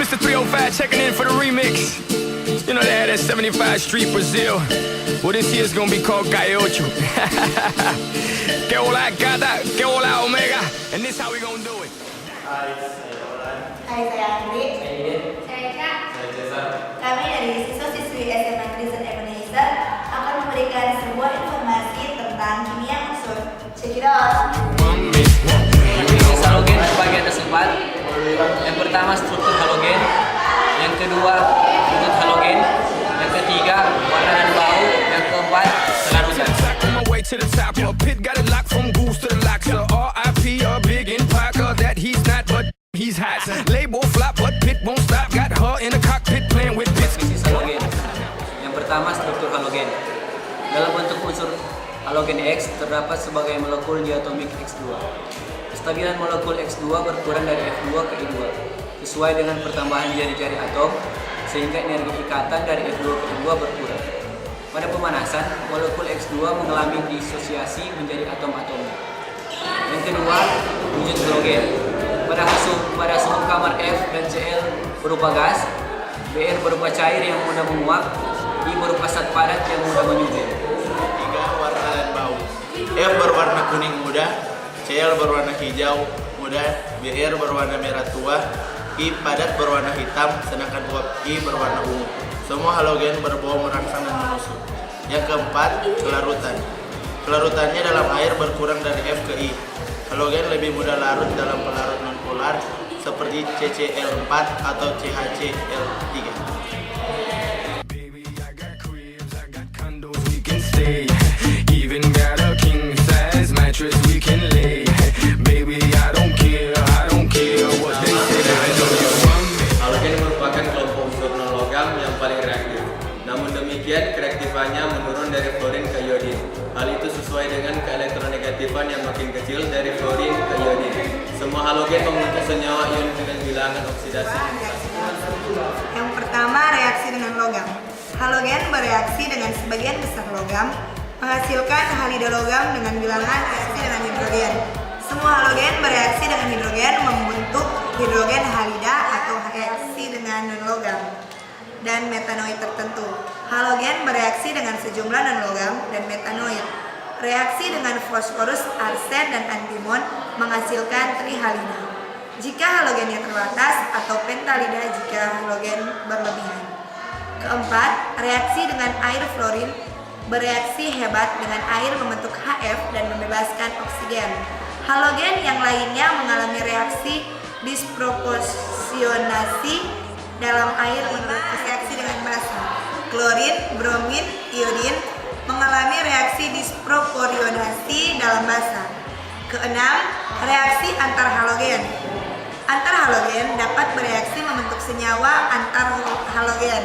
Mr. 305 checking in for the remix. You know they had that 75 Street Brazil. Well, this year's gonna be called Calle Ocho. Que hola gata, que hola omega. And this how we gonna do it. Hai, saya Olan. Hai, saya Andri. Saya Idin. Saya Kak. Saya Cesar. Kami dari siswa-siswi SMA Kristen Ebenezer akan memberikan sebuah informasi tentang kimia unsur. Check it out. Jenis halogen terbagi atas 4. Yang pertama struktur halogen, yang kedua bentuk halogen, yang ketiga warna dan bau, yang keempat larutan. On my way to the top, a pit got it locked from goose to the loxer. R.I.P. a big in Parker that he's not, but he's hot. Label flop, but pit won't stop. Got her in the cockpit playing with bits. Jenis halogen. Yang pertama struktur halogen. Dalam bentuk unsur halogen X terdapat sebagai molekul diatomik X2. Kestabilan molekul X2 berkurang dari F2 ke I2 sesuai dengan pertambahan jari-jari atom, sehingga energi ikatan dari F2 ke I2 berkurang. Pada pemanasan, molekul X2 mengalami disosiasi menjadi atom-atomnya. Yang kedua, wujud halogen. Pada suhu kamar F dan Cl berupa gas, Br berupa cair yang mudah menguap, I berupa zat padat yang mudah menyublim. Tiga, warna dan bau. F berwarna kuning muda, Cl berwarna hijau muda, Br berwarna merah tua, I padat berwarna hitam, sedangkan uap I berwarna ungu. Semua halogen berbau merangsang dan menusuk. Yang keempat, kelarutan. Kelarutannya dalam air berkurang dari F ke I. Halogen lebih mudah larut dalam pelarut nonpolar seperti CCl4 atau CHCl3. Baby, I got cribs, I got condos we can stay. Even got a king size mattress we can lay. Baby, I don't care what they say. I know you want me. Halogen merupakan kelompok unsur non-logam yang paling reaktif. Namun demikian, kereaktifannya menurun dari fluorin ke iodin. Hal itu sesuai dengan keelektronegatifan yang makin kecil dari fluorin ke iodin. Semua halogen membentuk senyawa ion dengan bilangan oksidasi. Yang pertama, reaksi dengan logam. Halogen bereaksi dengan sebagian besar logam, menghasilkan halida logam dengan bilangan reaksi dengan hidrogen. Semua halogen bereaksi dengan hidrogen membentuk hidrogen halida atau reaksi dengan non-logam dan metanoid tertentu. Halogen bereaksi dengan sejumlah non-logam dan metanoid. Reaksi dengan fosforus, arsen, dan antimon menghasilkan trihalida. Jika halogennya terbatas atau pentalida jika halogen berlebihan. Keempat, reaksi dengan air fluorin bereaksi hebat dengan air membentuk HF dan membebaskan oksigen. Halogen yang lainnya mengalami reaksi disproporsionasi dalam air menurut reaksi dengan basa. Klorin, bromin, iodin mengalami reaksi disproporsionasi dalam basa. Keenam, reaksi antar halogen. Antar halogen dapat bereaksi membentuk senyawa antar halogen.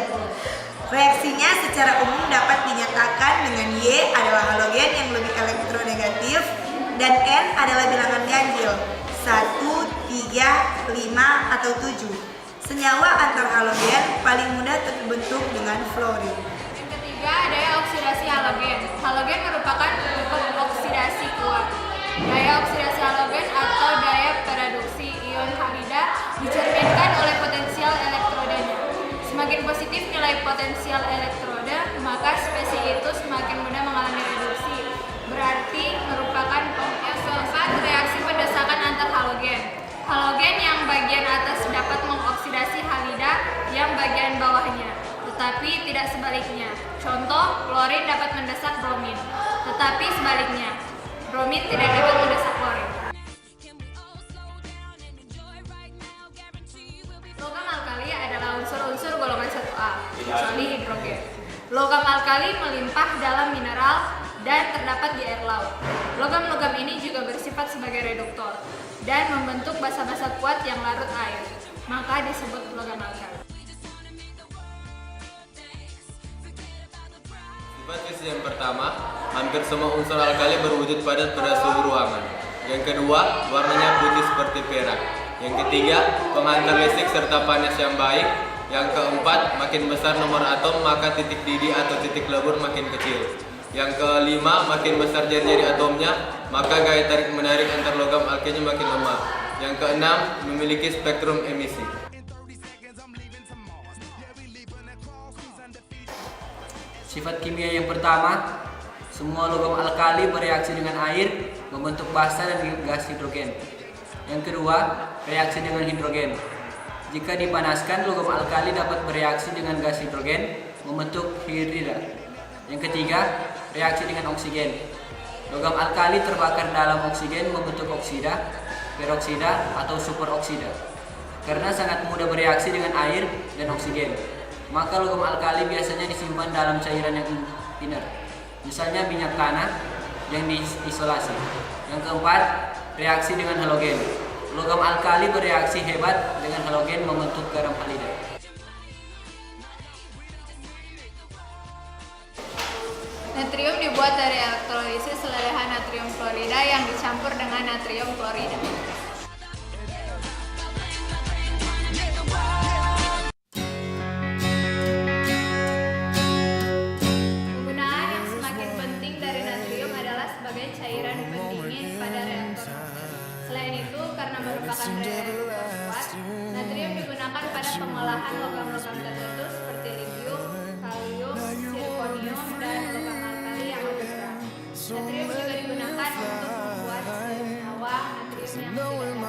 Reaksinya secara umum dapat dinyatakan dengan Y adalah halogen yang lebih elektronegatif dan N adalah bilangan ganjil 1, 3, 5, atau 7. Senyawa antar halogen paling mudah terbentuk dengan fluorin. Yang ketiga, daya oksidasi halogen. Halogen merupakan bentuk oksidasi kuat. Daya oksidasi halogen atau daya paradoksi ion halida dicerminkan oleh potensial elektrodanya. Semakin positif nilai potensial elektroda, maka spesies itu semakin mudah mengalami reduksi. Berarti merupakan yang keempat, reaksi pendesakan antar halogen. Halogen yang bagian atas dapat mengoksidasi halida yang bagian bawahnya, tetapi tidak sebaliknya. Contoh, klorin dapat mendesak bromin, tetapi sebaliknya, bromin tidak dapat mendesak klorin. Logam alkali adalah unsur-unsur golongan 1A, kecuali hidrogen. Logam alkali melimpah dalam mineral dan terdapat di air laut. Logam-logam ini juga bersifat sebagai reduktor dan membentuk basa-basa kuat yang larut air, maka disebut logam alkali. Sifat fisik yang pertama, hampir semua unsur alkali berwujud padat pada suhu ruangan. Yang kedua, warnanya putih seperti perak. Yang ketiga, pengantar listrik serta panas yang baik. Yang keempat, makin besar nomor atom maka titik didih atau titik lebur makin kecil. Yang kelima, makin besar jari-jari atomnya maka gaya tarik menarik antar logam alkalinya makin lemah. Yang keenam, memiliki spektrum emisi. Sifat kimia yang pertama, semua logam alkali bereaksi dengan air membentuk basa dan gas hidrogen. Yang kedua, reaksi dengan hidrogen. Jika dipanaskan, logam alkali dapat bereaksi dengan gas hidrogen membentuk hidrida. Yang ketiga, reaksi dengan oksigen. Logam alkali terbakar dalam oksigen membentuk oksida, peroksida, atau superoksida. Karena sangat mudah bereaksi dengan air dan oksigen, maka logam alkali biasanya disimpan dalam cairan yang inert, misalnya minyak tanah yang diisolasi. Yang keempat, reaksi dengan halogen. Logam alkali bereaksi hebat dengan halogen membentuk garam halida. Natrium dibuat dari elektrolisis lelehan natrium klorida yang dicampur dengan natrium klorida. Penggunaan yang semakin penting dari natrium adalah sebagai cairan pendingin pada reaktor. Selain itu, karena merupakan reaktor kuat, natrium digunakan pada pengolahan logam-logam tertentu seperti lithium, kalium, zirconium, dan logam alkali yang lebih berat. Natrium juga digunakan untuk membuat senyawa natrium yang tidak dapat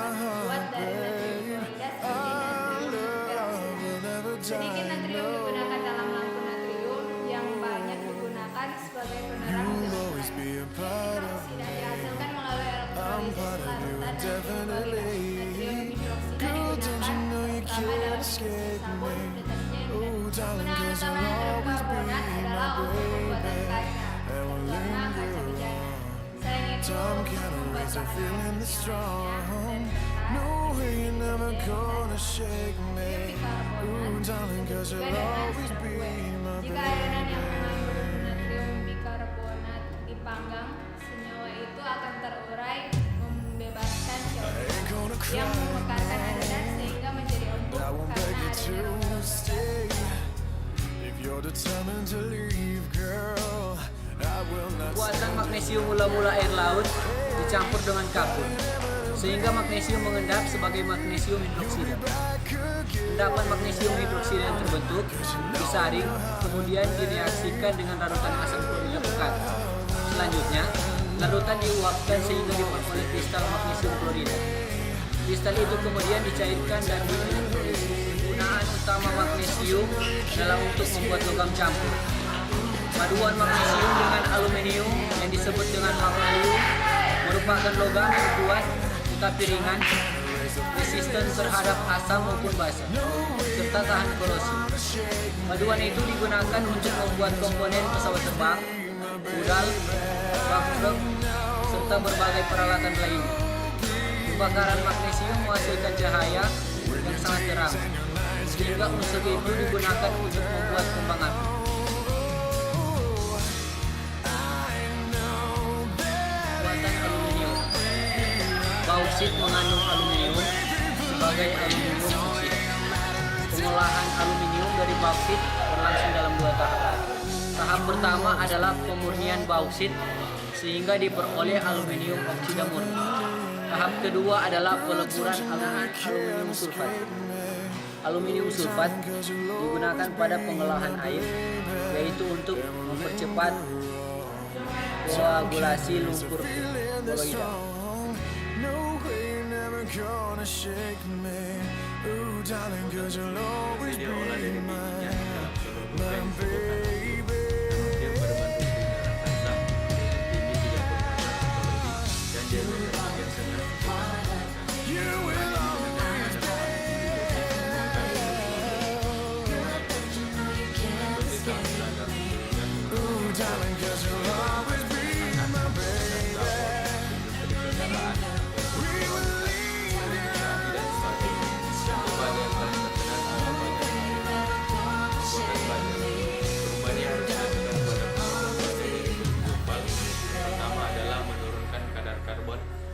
dibuat dari natrium klorida seperti natrium peroksida. Sedikit natrium digunakan dalam lampu natrium yang banyak digunakan sebagai penerang zat terang. Hidroksida dihasilkan melalui elektrolisis larutan natrium klorida. Natrium hidroksida digunakan terutama dalam industri sabun, deterjen, dan penggunaan utama natrium karbonat adalah untuk pembuatan kaca, terutama kaca bejana. Selain itu, untuk membuat bahan aktif misalnya zat bikarbonat juga dengan SN2. Jika adonan yang mengandung natrium bikarbonat dipanggang, senyawa itu akan terurai membebaskan CO2 yang memekarkan adonan sehingga menjadi empuk karena adanya rongga Buatan magnesium mula-mula air laut dicampur dengan kapur, sehingga magnesium mengendap sebagai magnesium hidroksida. Endapan magnesium hidroksida yang terbentuk disaring, kemudian direaksikan dengan larutan asam klorida pekat. Selanjutnya, larutan diuapkan sehingga diperoleh kristal magnesium klorida. Kristal itu kemudian dicairkan dan dielektrolisis. Penggunaan utama magnesium adalah untuk membuat logam campur. Paduan magnesium dengan aluminium yang disebut dengan magnesium merupakan logam yang kuat tetapi ringan, resisten terhadap asam maupun basa, serta tahan korosi. Paduan itu digunakan untuk membuat komponen pesawat terbang, rudal, bak-truk, serta berbagai peralatan lainnya. Pembakaran magnesium menghasilkan cahaya yang sangat terang, sehingga unsur itu digunakan untuk membuat kembang api. Buatan aluminium. Bauksit mengandung aluminium sebagai aluminium oksid. Pengolahan aluminium dari bauksit berlangsung dalam 2 tahap. Tahap pertama adalah pemurnian bauksit sehingga diperoleh aluminium oksida murni. Tahap kedua adalah peleburan aluminium sulfat. Aluminium sulfat digunakan pada pengolahan air, yaitu untuk mempercepat koagulasi lumpur koloidal.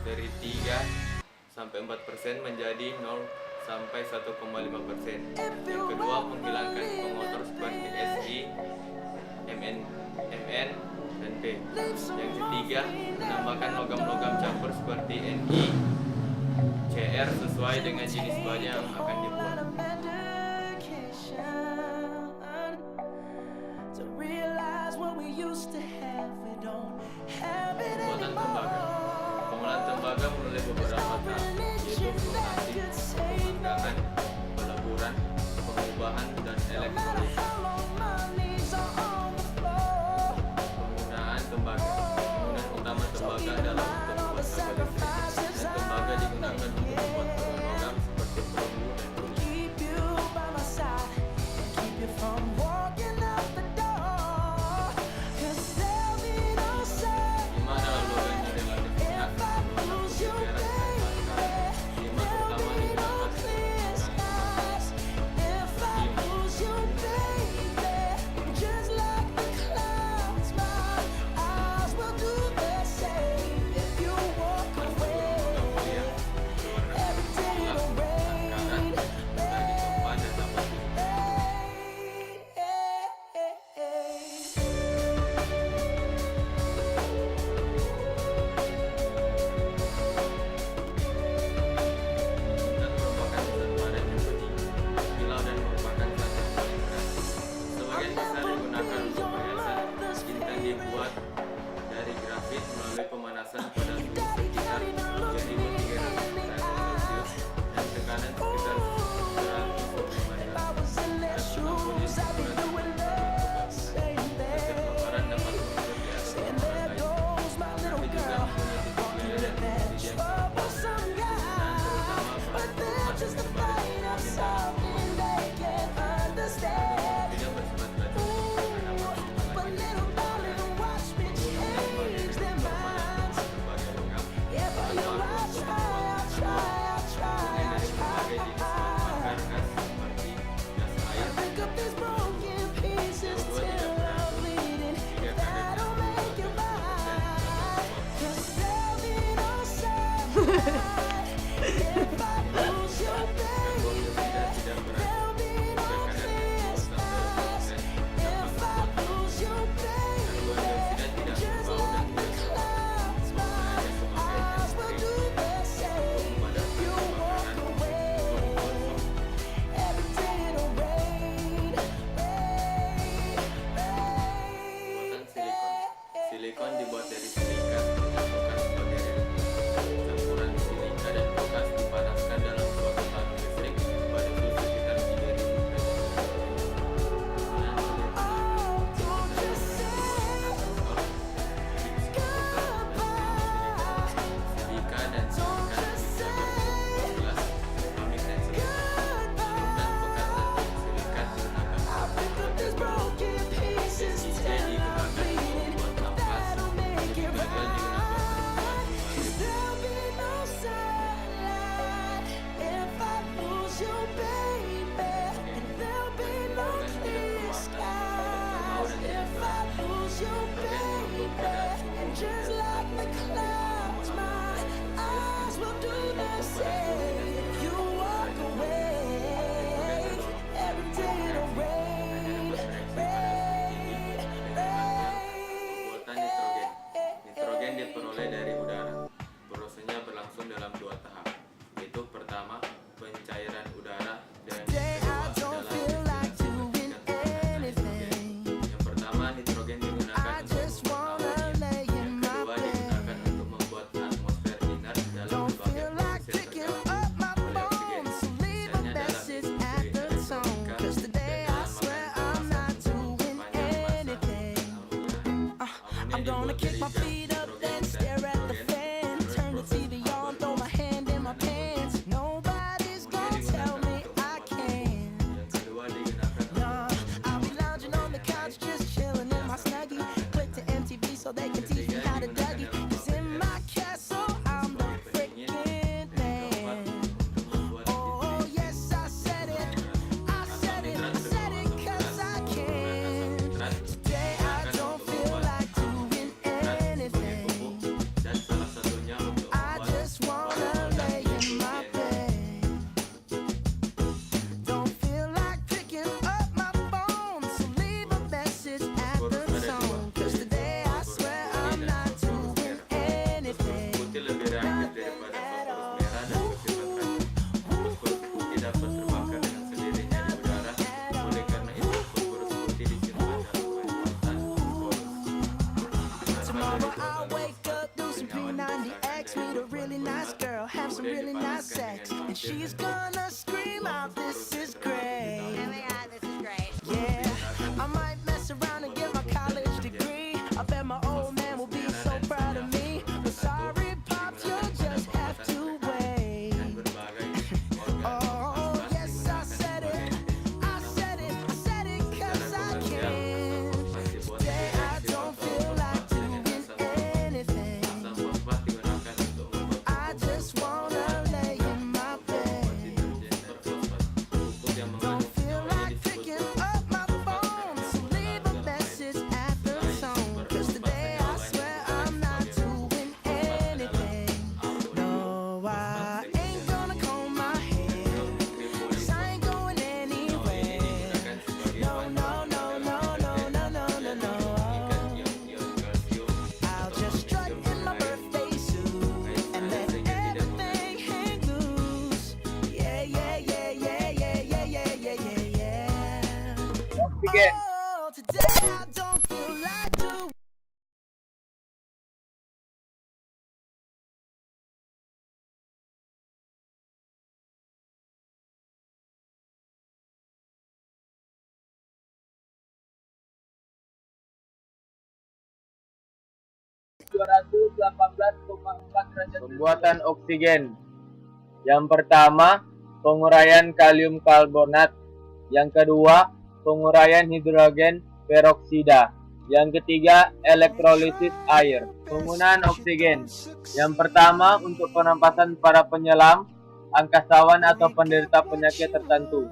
Dari 3-4% menjadi 0-1,5%. Yang kedua, menghilangkan pengotor seperti Si, Mn, dan P. Yang ketiga, menambahkan logam-logam campur seperti Ni, Cr sesuai dengan jenis bahan yang akan dibuat. tembaga. Pengolahan tembaga melalui beberapa tahap, yaitu fermentasi, pemanggangan, peleburan, pengubahan, dan elektrolisis. Penggunaan tembaga. Penggunaan utama tembaga adalah untuk membuat kabel listrik, dan tembaga digunakan untuk membuat bahan logam seperti perunggu dan kuning. Timah adalah logam yang relatif lunak, seperti perak dan baterai. Timah terutama digunakan untuk dibuat dari grafit melalui pemanasan pada suhu sekitar 3300 derajat Celcius dan tekanan sekitar 105 derajat dan penampunnya ukuran setiap pelebaran dapat mengukur di atas pelebaran lain. Grafit juga mempunyai titik lele dan posisi yang sama. Penggunaan terutama bahan perumahan sebagai komponen dalam tidak bersifat racun karena silikon dibuat dari silika dengan bekas polietilen. Campuran silika dan bekas dipanaskan dalam suatu tangki listrik pada suhu sekitar 3000 derajat. Silika dan silika bisa berbentuk gelas, keramik dan serat. Dan bekas anti silika digunakan untuk nitrogen diperoleh dari udara. Prosesnya berlangsung dalam 2 tahap, yaitu pertama pencairan udara dan kedua adalah nitrogen. Yang pertama nitrogen digunakan untuk membuat amonium, yang kedua digunakan untuk membuat atmosfer inert dalam berbagai proses tergabung oleh oksigen. Sisanya adalah industri elektronika dan dalam makan kemasan untuk sepanjang masa penggunaan. Amonium dibuat dari so they can teach me how to Dougie. 'Cause in my castle, I'm the freaking man. Oh, yes, I said it. I said it, 'cause I can. Today I don't feel like doing anything. halogen. Oh, today I don't feel like doing. Pembuatan oksigen. Yang pertama, penguraian kalium karbonat. Yang kedua, penguraian hidrogen peroksida. Yang ketiga, elektrolisis air. Penggunaan oksigen. Yang pertama, untuk penampasan para penyelam, angkasawan atau penderita penyakit tertentu.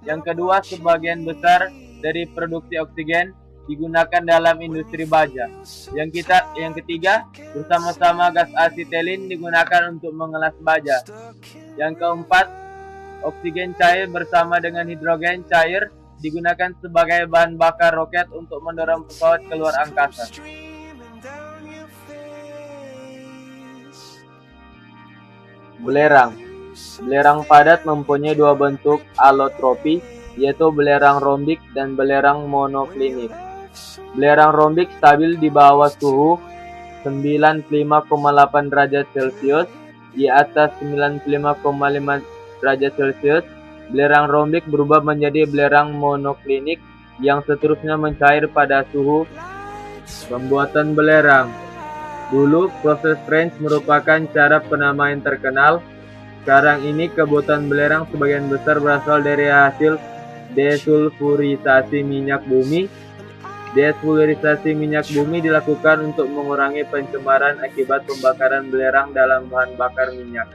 Yang kedua, sebagian besar dari produksi oksigen digunakan dalam industri baja. Yang ketiga, bersama-sama gas asetilin digunakan untuk mengelas baja. Yang keempat, oksigen cair bersama dengan hidrogen cair digunakan sebagai bahan bakar roket untuk mendorong pesawat keluar angkasa. Belerang. Belerang padat mempunyai dua bentuk alotropi, yaitu belerang rombik dan belerang monoklinik. Belerang rombik stabil di bawah suhu 95,8 derajat Celcius, di atas 95,5 derajat Celcius. Belerang rombik berubah menjadi belerang monoklinik yang seterusnya mencair pada suhu. Pembuatan belerang. Dulu, proses French merupakan cara penamaian terkenal. Sekarang ini, kebutuhan belerang sebagian besar berasal dari hasil desulfurisasi minyak bumi. Desulfurisasi minyak bumi dilakukan untuk mengurangi pencemaran akibat pembakaran belerang dalam bahan bakar minyak.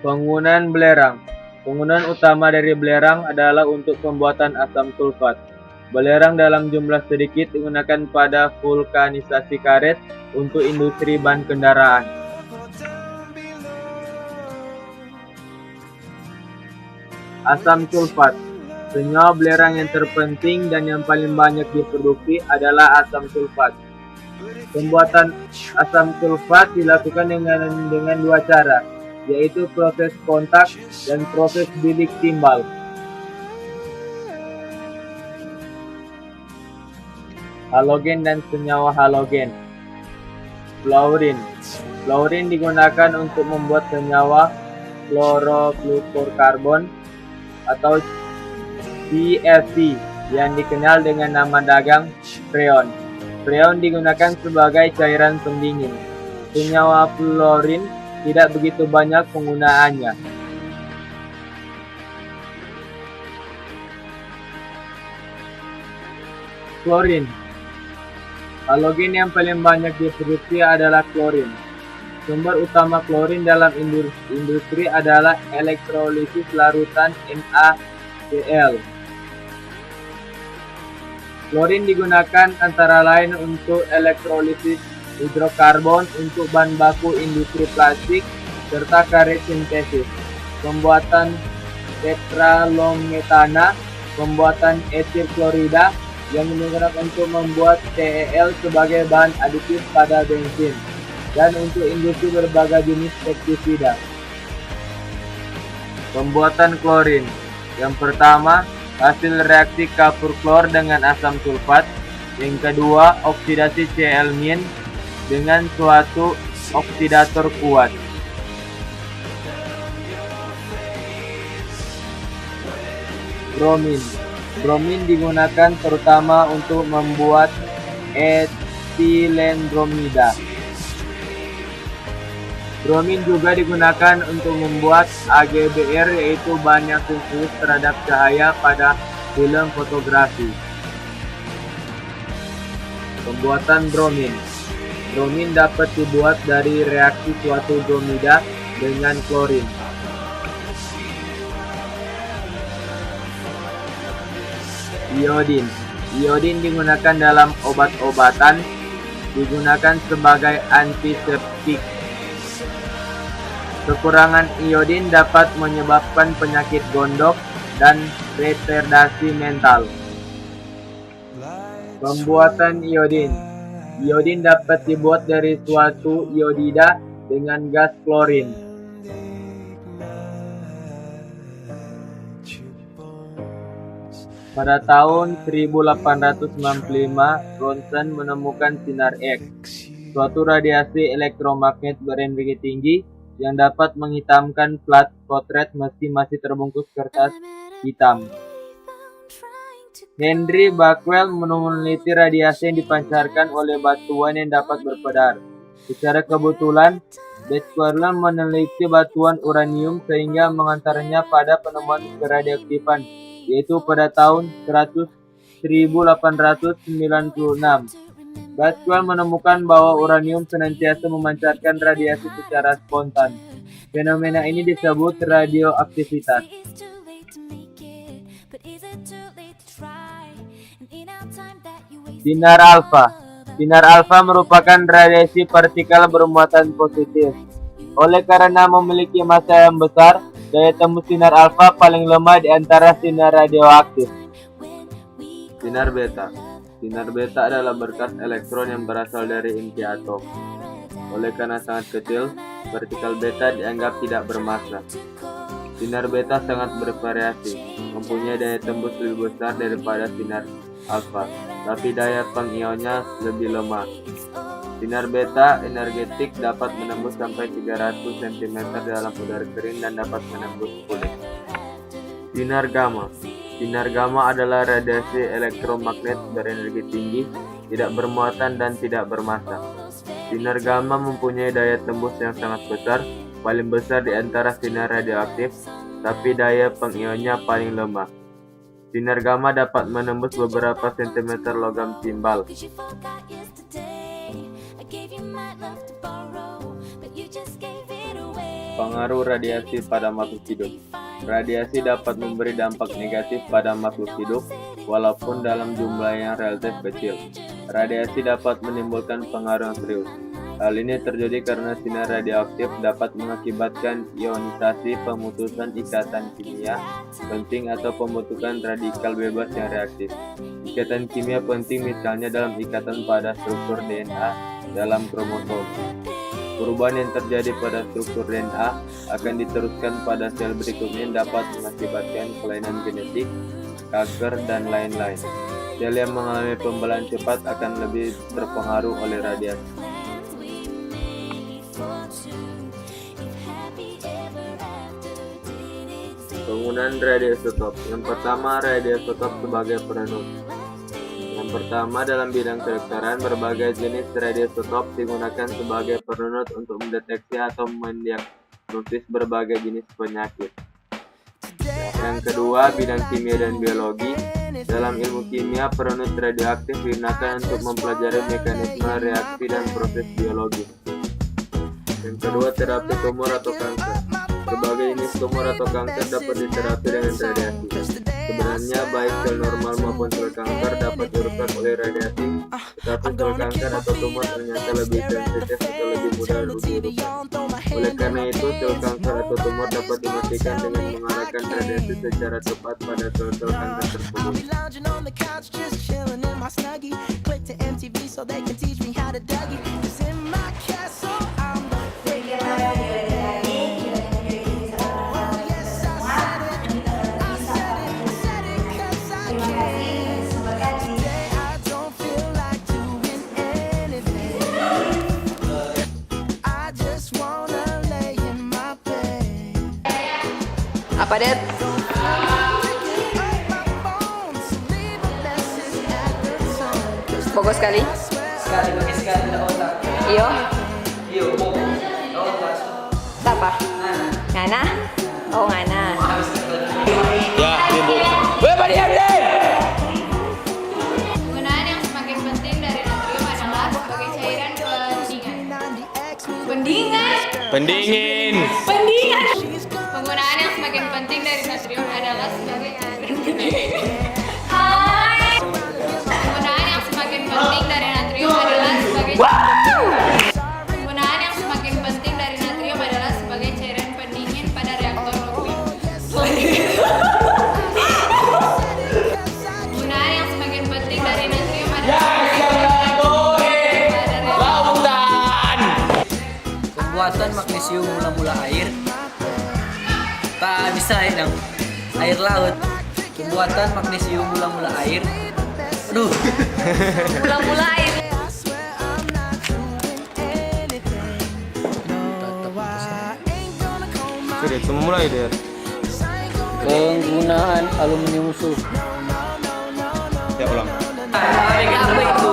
Penggunaan belerang. Penggunaan utama dari belerang adalah untuk pembuatan asam sulfat. Belerang dalam jumlah sedikit digunakan pada vulkanisasi karet untuk industri ban kendaraan. Asam sulfat. Senyawa belerang yang terpenting dan yang paling banyak diproduksi adalah asam sulfat. Pembuatan asam sulfat dilakukan dengan dua cara, yaitu proses kontak dan proses bilik timbal. Halogen dan senyawa halogen. Fluorin. Fluorin digunakan untuk membuat senyawa chlorofluorokarbon atau CFC yang dikenal dengan nama dagang freon. Freon digunakan sebagai cairan pendingin. Senyawa fluorin tidak begitu banyak penggunaannya. Klorin. Halogen yang paling banyak diproduksi adalah klorin. Sumber utama klorin dalam industri adalah elektrolisis larutan NaCl. Klorin digunakan antara lain untuk elektrolisis hidrokarbon untuk bahan baku industri plastik serta karet sintesis, pembuatan tetralometana, pembuatan etil klorida yang digunakan untuk membuat TeL sebagai bahan aditif pada bensin, dan untuk industri berbagai jenis pestisida. Pembuatan klorin. Yang pertama, hasil reaksi kapur klor dengan asam sulfat. Yang kedua, oksidasi Cl- dengan suatu oksidator kuat. Bromin. Bromin digunakan terutama untuk membuat etilendromida. Bromin juga digunakan untuk membuat AGBR, yaitu bahan yang sensitif terhadap cahaya pada film fotografi. Pembuatan bromin. Bromin dapat dibuat dari reaksi suatu bromida dengan klorin. Iodin. Iodin digunakan dalam obat-obatan, digunakan sebagai antiseptik. Kekurangan iodin dapat menyebabkan penyakit gondok dan retardasi mental. Pembuatan iodin. Iodin dapat dibuat dari suatu iodida dengan gas klorin. Pada tahun 1895, Ronsen menemukan sinar X, suatu radiasi elektromagnet berenergi tinggi yang dapat menghitamkan plat potret meski masih terbungkus kertas hitam. Henry Becquerel meneliti radiasi yang dipancarkan oleh batuan yang dapat berpedar. Secara kebetulan, Becquerel meneliti batuan uranium sehingga mengantaranya pada penemuan keradioaktifan, yaitu pada tahun 1896. Becquerel menemukan bahwa uranium senantiasa memancarkan radiasi secara spontan. Fenomena ini disebut radioaktivitas. Sinar alfa. Sinar alfa merupakan radiasi partikel bermuatan positif. Oleh karena memiliki massa yang besar, daya tembus sinar alfa paling lemah di antara sinar radioaktif. Sinar beta. Sinar beta adalah berkas elektron yang berasal dari inti atom. Oleh karena sangat kecil, partikel beta dianggap tidak bermassa. Sinar beta sangat bervariasi, mempunyai daya tembus lebih besar daripada sinar alfa, tapi daya pengionnya lebih lemah. Sinar beta energetik dapat menembus sampai 300 cm dalam udara kering dan dapat menembus kulit. Sinar gamma. Sinar gamma adalah radiasi elektromagnet berenergi tinggi, tidak bermuatan dan tidak bermassa. Sinar gamma mempunyai daya tembus yang sangat besar, paling besar di antara sinar radioaktif, tapi daya pengionnya paling lemah. Sinar gamma dapat menembus beberapa sentimeter logam timbal. Pengaruh radiasi pada makhluk hidup. Radiasi dapat memberi dampak negatif pada makhluk hidup, walaupun dalam jumlah yang relatif kecil. Radiasi dapat menimbulkan pengaruh yang serius. Hal ini terjadi karena sinar radioaktif dapat mengakibatkan ionisasi, pemutusan ikatan kimia penting atau pembentukan radikal bebas yang reaktif. Ikatan kimia penting misalnya dalam ikatan pada struktur DNA dalam kromosom. Perubahan yang terjadi pada struktur DNA akan diteruskan pada sel berikutnya yang dapat mengakibatkan kelainan genetik, kanker, dan lain-lain. Sel yang mengalami pembelahan cepat akan lebih terpengaruh oleh radiasi. Penggunaan radioisotop. Yang pertama, radioisotop sebagai perenut. Yang pertama, dalam bidang kedokteran, berbagai jenis radioisotop digunakan sebagai perenut untuk mendeteksi atau mendiagnosis berbagai jenis penyakit. Yang kedua, bidang kimia dan biologi. Dalam ilmu kimia, perenut radioaktif digunakan untuk mempelajari mekanisme reaksi dan proses biologis. Yang kedua, terapi tumor atau kanker. Berbagai jenis tumor atau kanker dapat diterapi dengan radiasi. Sebenarnya baik sel normal maupun sel kanker dapat dirusak oleh radiasi, tetapi sel kanker atau tumor ternyata lebih sensitif atau lebih mudah dirusak. Oleh karena itu, sel kanker atau tumor dapat dimatikan dengan mengarahkan radiasi secara tepat pada sel-sel kanker tersebut. Apa, Det? Bagus sekali. Sekali bagi sekali tidak otak. Iyo. Iyo, Apa? Ngana? Oh, ngana. Ya, ibu. Penggunaan yang semakin penting dari natrium adalah sebagai cairan pendingan. Pendingin. Penggunaan yang semakin penting dari natrium adalah sebagai cairan pendingin. Penggunaan yang semakin penting dari natrium adalah sebagai Penggunaan yang semakin penting dari natrium adalah sebagai cairan pendingin pada reaktor nuklir. Penggunaan yang semakin penting dari natrium adalah pembuatan magnesium mula-mula air tak bisa yang air laut Pembuatan magnesium mula-mula air. Aduh. Mula-mula air. Sudah, itu mulai deh. Penggunaan aluminium sulf. Ya ulang. Apa itu?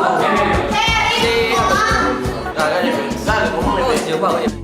Oh, coba.